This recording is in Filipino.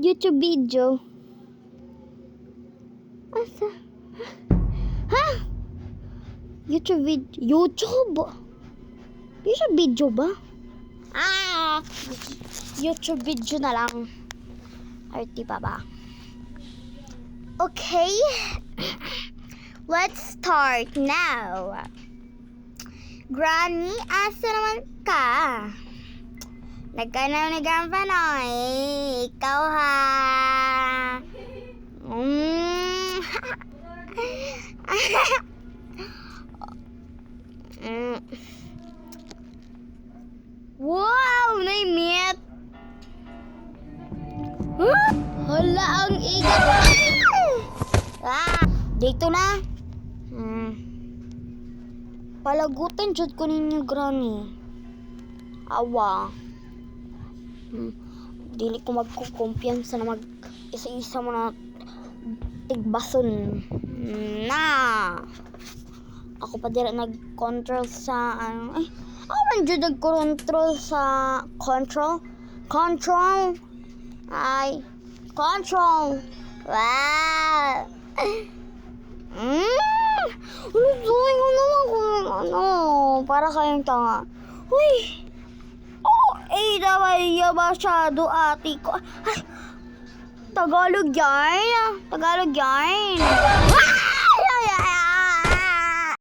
YouTube video. Asa? Ha? YouTube video. YouTube video ba? YouTube video na lang. Ay, di ba ba? Okay. Let's start now. Granny, asa naman ka? Nagkanaw ni Grandpanoy. Ikaw ha. Wow! Naimit! Huh? Hala ang igat! Dito na. Palagutan jud ko ninyo, Granny. Awa. Dili ko magkukumpiyansa na mag-isa-isa mo na tigbason. Na. Ako pa dira nag-control sa ano. Ay, ako man jud nag-control sa control. Ay, control. Wow. Lutuin ko naman kung ano. Para kayong tanga. Uy. Daway masyado ati ko. Ay, Tagalog yan.